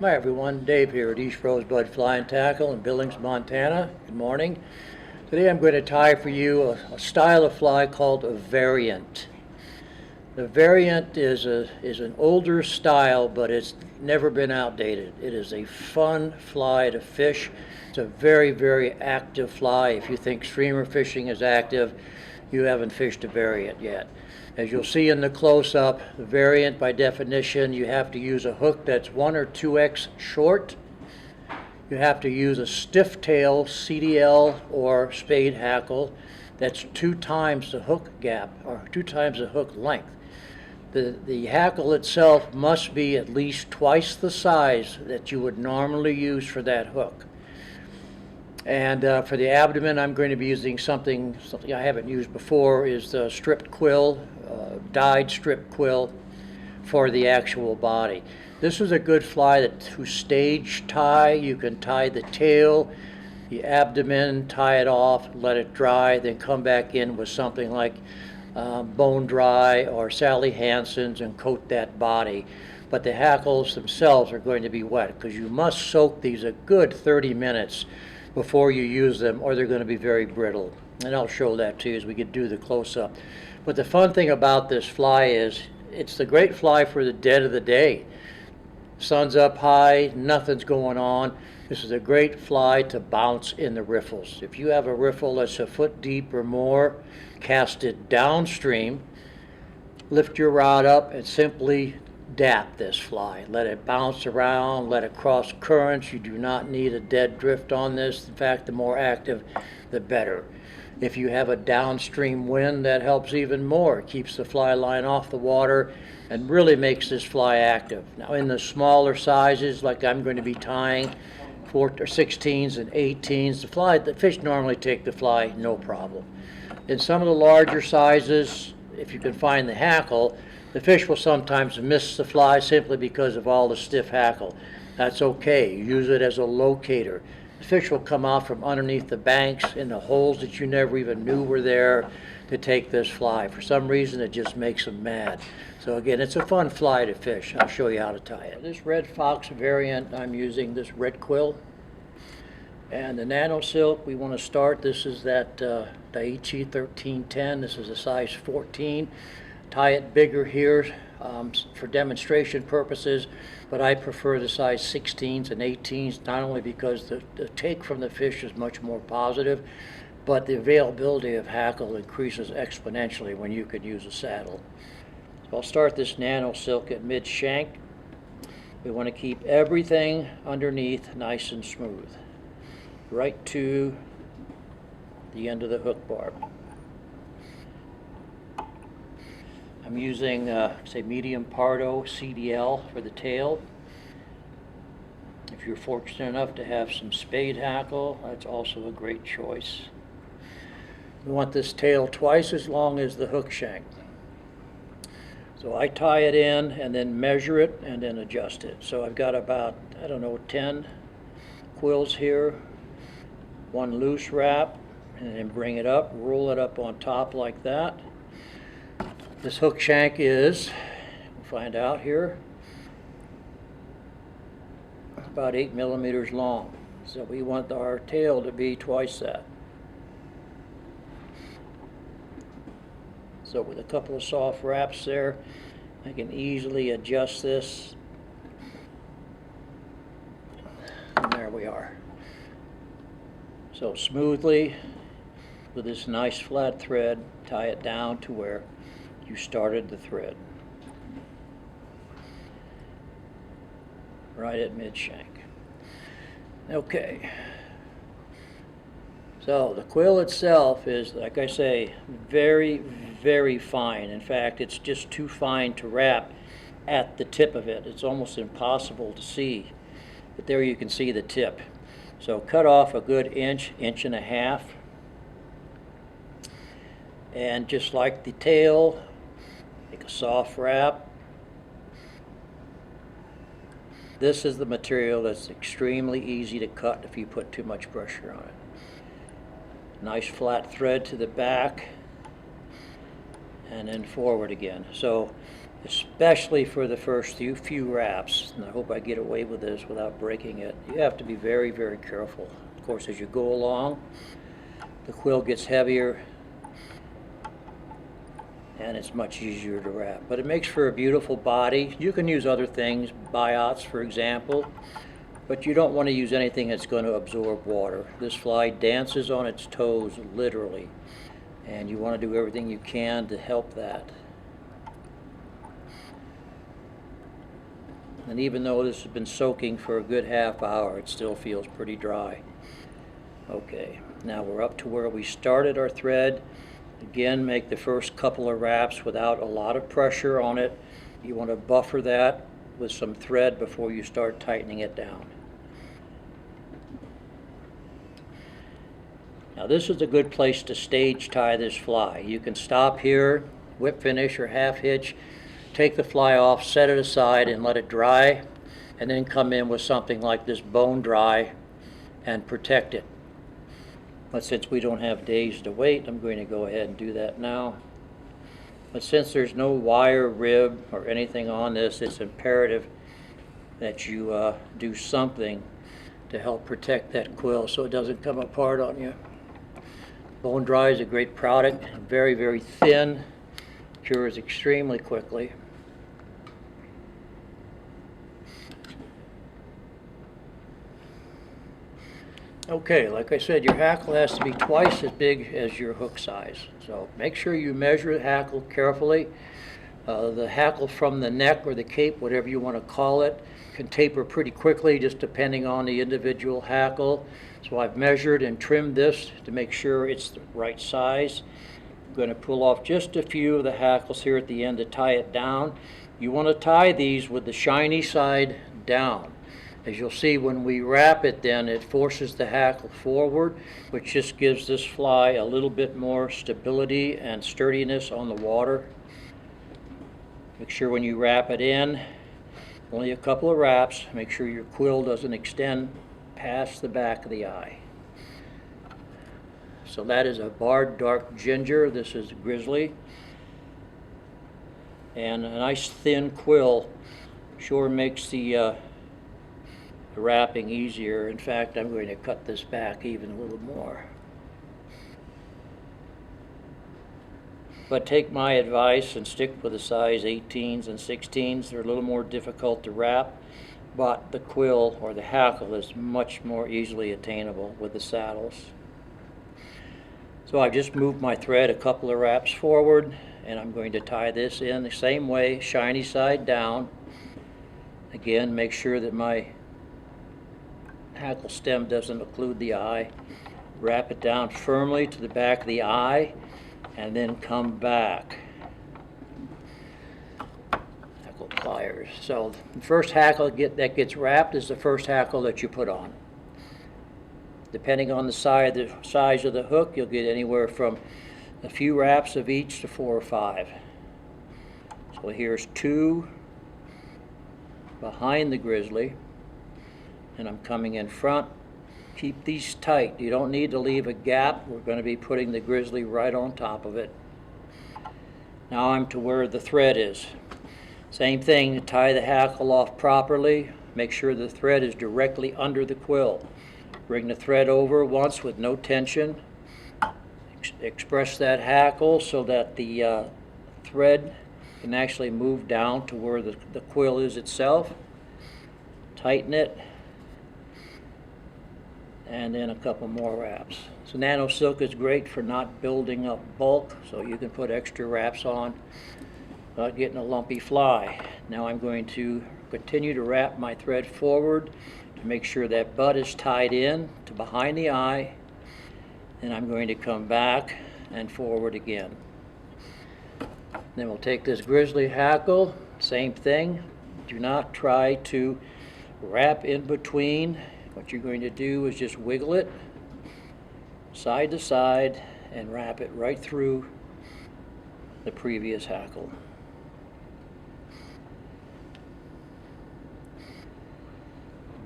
Hi everyone, Dave here at East Rosebud Fly and Tackle in Billings, Montana. Good morning. Today I'm going to tie for you a style of fly called a variant. The variant is an older style, but it's never been outdated. It is a fun fly to fish. It's a very, very active fly. If you think streamer fishing is active, you haven't fished a variant yet. As you'll see in the close-up, the variant, by definition, you have to use a hook that's 1 or 2x short. You have to use a stiff tail CDL or spade hackle that's 2 times the hook gap, or 2 times the hook length. The hackle itself must be at least twice the size that you would normally use for that hook. And for the abdomen, I'm going to be using something I haven't used before, is the stripped quill, dyed stripped quill for the actual body. This is a good fly to stage tie. You can tie the tail, the abdomen, tie it off, let it dry, then come back in with something like Bone Dry or Sally Hansen's and coat that body. But the hackles themselves are going to be wet because you must soak these a good 30 minutes before you use them, or they're going to be very brittle. And I'll show that to you as we get do the close-up. But the fun thing about this fly is it's the great fly for the dead of the day. Sun's up high, nothing's going on. This is a great fly to bounce in the riffles. If you have a riffle that's a foot deep or more, cast it downstream, lift your rod up, and simply dap this fly. Let it bounce around, let it cross currents. You do not need a dead drift on this. In fact, the more active, the better. If you have a downstream wind, that helps even more. It keeps the fly line off the water and really makes this fly active. Now in the smaller sizes, like I'm going to be tying 16s and 18s, the fish normally take the fly no problem. In some of the larger sizes, if you can find the hackle, the fish will sometimes miss the fly simply because of all the stiff hackle. That's okay. Use it as a locator. The fish will come out from underneath the banks in the holes that you never even knew were there to take this fly. For some reason, it just makes them mad. So again, it's a fun fly to fish. I'll show you how to tie it. This red fox variant, I'm using this red quill. And the Nano silk, we want to start. This is that Daiichi 1310. This is a size 14. Tie it bigger here for demonstration purposes, but I prefer the size 16s and 18s, not only because the take from the fish is much more positive, but the availability of hackle increases exponentially when you could use a saddle. So I'll start this Nano silk at mid shank. We want to keep everything underneath nice and smooth, right to the end of the hook barb. I'm using, say, medium Pardo CDL for the tail. If you're fortunate enough to have some spade hackle, that's also a great choice. We want this tail twice as long as the hook shank. So I tie it in and then measure it and then adjust it. So I've got about, 10 quills here, 1 loose wrap, and then bring it up, roll it up on top like that. This hook shank is, we'll find out here, about 8 millimeters long. So we want our tail to be twice that. So with a couple of soft wraps there, I can easily adjust this. And there we are. So smoothly, with this nice flat thread, tie it down to where you started the thread, right at mid shank. Okay, so the quill itself is, like I say, very, very fine. In fact, it's just too fine to wrap at the tip of it. It's almost impossible to see, but there you can see the tip. So cut off a good inch, inch and a half, and just like the tail, make a soft wrap. This is the material that's extremely easy to cut if you put too much pressure on it. Nice flat thread to the back and then forward again. So especially for the first few wraps. And I hope I get away with this without breaking it. You have to be very, very careful. Of course, as you go along, the quill gets heavier and it's much easier to wrap. But it makes for a beautiful body. You can use other things, buoyants for example, but you don't want to use anything that's going to absorb water. This fly dances on its toes, literally, and you want to do everything you can to help that. And even though this has been soaking for a good half hour, it still feels pretty dry. Okay, now we're up to where we started our thread. Again, make the first couple of wraps without a lot of pressure on it. You want to buffer that with some thread before you start tightening it down. Now this is a good place to stage tie this fly. You can stop here, whip finish or half hitch, take the fly off, set it aside and let it dry, and then come in with something like this bone dry and protect it. But since we don't have days to wait, I'm going to go ahead and do that now. But since there's no wire, rib, or anything on this, it's imperative that you do something to help protect that quill so it doesn't come apart on you. Bone dry is a great product, very, very thin, cures extremely quickly. Okay, like I said, your hackle has to be twice as big as your hook size. So make sure you measure the hackle carefully. The hackle from the neck or the cape, whatever you want to call it, can taper pretty quickly just depending on the individual hackle. So I've measured and trimmed this to make sure it's the right size. I'm going to pull off just a few of the hackles here at the end to tie it down. You want to tie these with the shiny side down. As you'll see, when we wrap it, then it forces the hackle forward, which just gives this fly a little bit more stability and sturdiness on the water. Make sure when you wrap it in, only a couple of wraps, make sure your quill doesn't extend past the back of the eye. So that is a barred dark ginger. This is Grizzly. And a nice thin quill sure makes the wrapping easier. In fact, I'm going to cut this back even a little more. But take my advice and stick with the size 18s and 16s. They're a little more difficult to wrap, but the quill or the hackle is much more easily attainable with the saddles. So I've just moved my thread a couple of wraps forward, and I'm going to tie this in the same way, shiny side down. Again, make sure that my hackle stem doesn't occlude the eye. Wrap it down firmly to the back of the eye and then come back. Hackle pliers. So the first hackle that gets wrapped is the first hackle that you put on. Depending on the size of the hook, you'll get anywhere from a few wraps of each to 4 or 5. So here's 2 behind the Grizzly. And I'm coming in front. Keep these tight. You don't need to leave a gap. We're going to be putting the Grizzly right on top of it. Now I'm to where the thread is. Same thing, to tie the hackle off properly. Make sure the thread is directly under the quill. Bring the thread over once with no tension. Express that hackle so that the thread can actually move down to where the quill is itself. Tighten it. And then a couple more wraps. So Nano silk is great for not building up bulk, so you can put extra wraps on without getting a lumpy fly. Now I'm going to continue to wrap my thread forward to make sure that butt is tied in to behind the eye, and I'm going to come back and forward again. Then we'll take this Grizzly hackle, same thing. Do not try to wrap in between. What you're going to do is just wiggle it side to side and wrap it right through the previous hackle.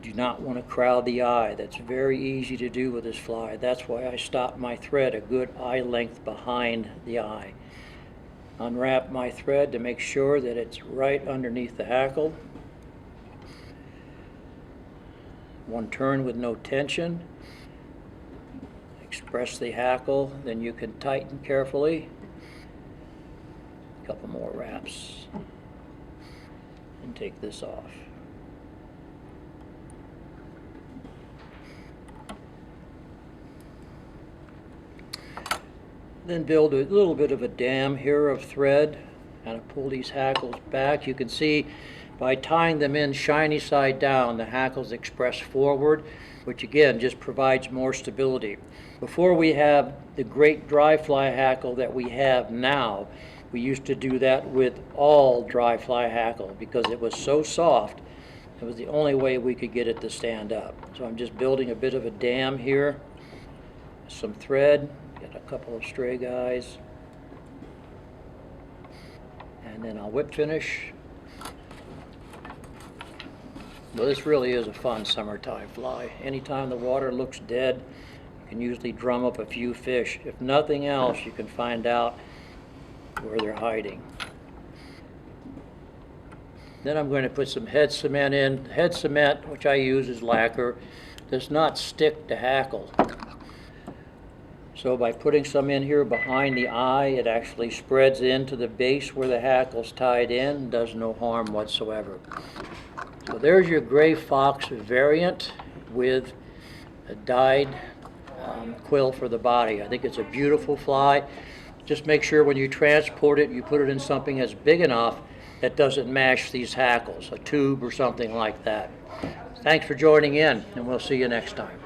Do not want to crowd the eye. That's very easy to do with this fly. That's why I stop my thread a good eye length behind the eye. Unwrap my thread to make sure that it's right underneath the hackle. One turn with no tension. Express the hackle, then you can tighten carefully. A couple more wraps. And take this off. Then build a little bit of a dam here of thread. Kind of pull these hackles back. You can see by tying them in shiny side down, the hackles express forward, which again just provides more stability. Before we have the great dry fly hackle that we have now, we used to do that with all dry fly hackle because it was so soft. It was the only way we could get it to stand up. So I'm just building a bit of a dam here. Some thread. Get a couple of stray guys, and then I'll whip finish. Well, this really is a fun summertime fly. Anytime the water looks dead, you can usually drum up a few fish. If nothing else, you can find out where they're hiding. Then I'm going to put some head cement in. Head cement, which I use as lacquer, does not stick to hackle. So by putting some in here behind the eye, it actually spreads into the base where the hackle's tied in and does no harm whatsoever. So there's your gray fox variant with a dyed quill for the body. I think it's a beautiful fly. Just make sure when you transport it, you put it in something that's big enough that doesn't mash these hackles, a tube or something like that. Thanks for joining in, and we'll see you next time.